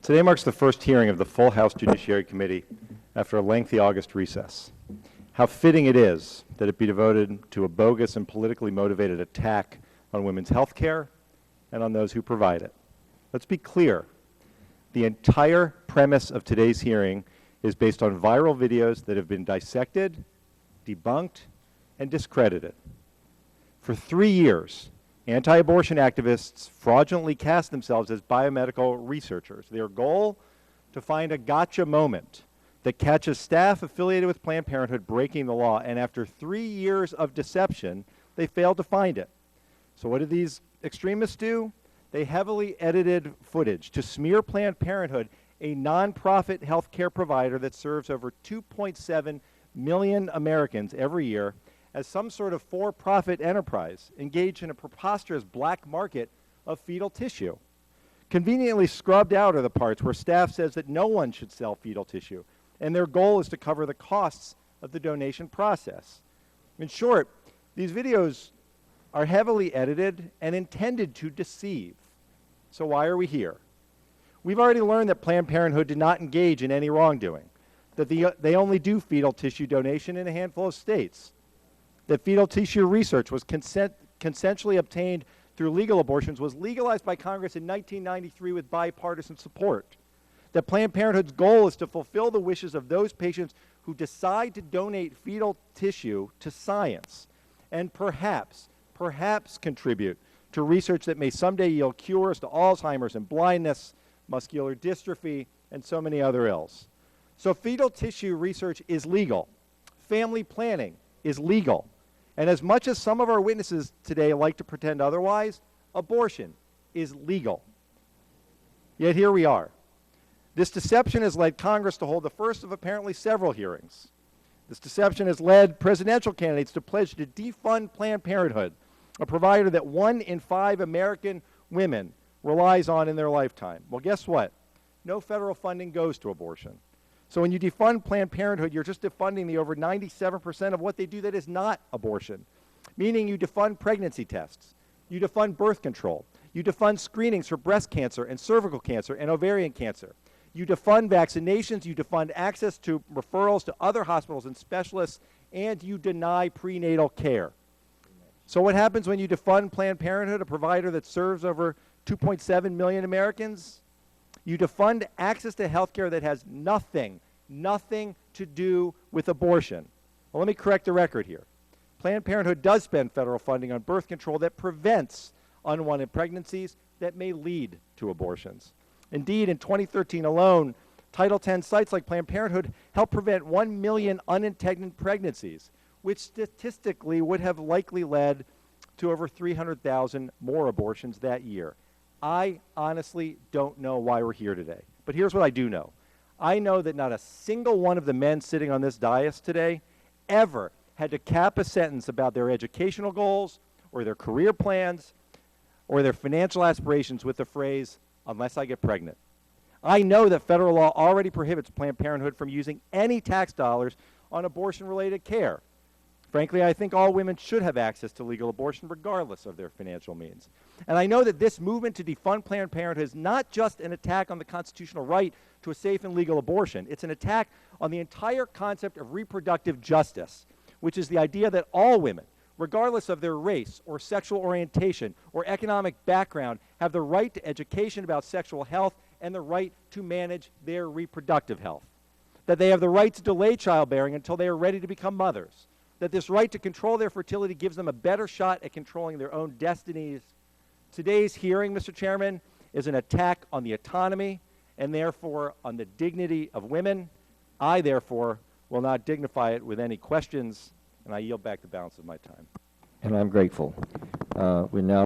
Today marks the first hearing of the full House Judiciary Committee after a lengthy August recess. How fitting it is that it be devoted to a bogus and politically motivated attack on women's health care and on those who provide it. Let's be clear. The entire premise of today's hearing is based on viral videos that have been dissected, debunked, and discredited. For 3 years, anti-abortion activists fraudulently cast themselves as biomedical researchers. Their goal? To find a gotcha moment that catches staff affiliated with Planned Parenthood breaking the law, and after 3 years of deception, they failed to find it. So what did these extremists do? They heavily edited footage to smear Planned Parenthood, a nonprofit health care provider that serves over 2.7 million Americans every year, as some sort of for-profit enterprise engaged in a preposterous black market of fetal tissue. Conveniently scrubbed out are the parts where staff says that no one should sell fetal tissue, and their goal is to cover the costs of the donation process. In short, these videos are heavily edited and intended to deceive. So why are we here? We've already learned that Planned Parenthood did not engage in any wrongdoing, that they only do fetal tissue donation in a handful of states, that fetal tissue research was consensually obtained through legal abortions, was legalized by Congress in 1993 with bipartisan support, that Planned Parenthood's goal is to fulfill the wishes of those patients who decide to donate fetal tissue to science, and perhaps contribute to research that may someday yield cures to Alzheimer's and blindness, muscular dystrophy, and so many other ills. So fetal tissue research is legal. Family planning is legal. And as much as some of our witnesses today like to pretend otherwise, abortion is legal. Yet here we are. This deception has led Congress to hold the first of apparently several hearings. This deception has led presidential candidates to pledge to defund Planned Parenthood, a provider that 1 in 5 American women relies on in their lifetime. Well, guess what? No federal funding goes to abortion. So when you defund Planned Parenthood, you're just defunding the over 97% of what they do that is not abortion, meaning you defund pregnancy tests, you defund birth control, you defund screenings for breast cancer and cervical cancer and ovarian cancer, you defund vaccinations, you defund access to referrals to other hospitals and specialists, and you deny prenatal care. So what happens when you defund Planned Parenthood, a provider that serves over 2.7 million Americans? You defund access to health care that has nothing to do with abortion. Well, let me correct the record here. Planned Parenthood does spend federal funding on birth control that prevents unwanted pregnancies that may lead to abortions. Indeed, in 2013 alone, Title X sites like Planned Parenthood helped prevent 1 million unintended pregnancies, which statistically would have likely led to over 300,000 more abortions that year. I honestly don't know why we're here today. But here's what I do know. I know that not a single one of the men sitting on this dais today ever had to cap a sentence about their educational goals or their career plans or their financial aspirations with the phrase, "unless I get pregnant." I know that federal law already prohibits Planned Parenthood from using any tax dollars on abortion-related care. Frankly, I think all women should have access to legal abortion regardless of their financial means. And I know that this movement to defund Planned Parenthood is not just an attack on the constitutional right to a safe and legal abortion. It's an attack on the entire concept of reproductive justice, which is the idea that all women, regardless of their race or sexual orientation or economic background, have the right to education about sexual health and the right to manage their reproductive health. That they have the right to delay childbearing until they are ready to become mothers. That this right to control their fertility gives them a better shot at controlling their own destinies. Today's hearing, Mr. Chairman, is an attack on the autonomy and therefore on the dignity of women. I, therefore, will not dignify it with any questions, and I yield back the balance of my time. And I'm grateful. We now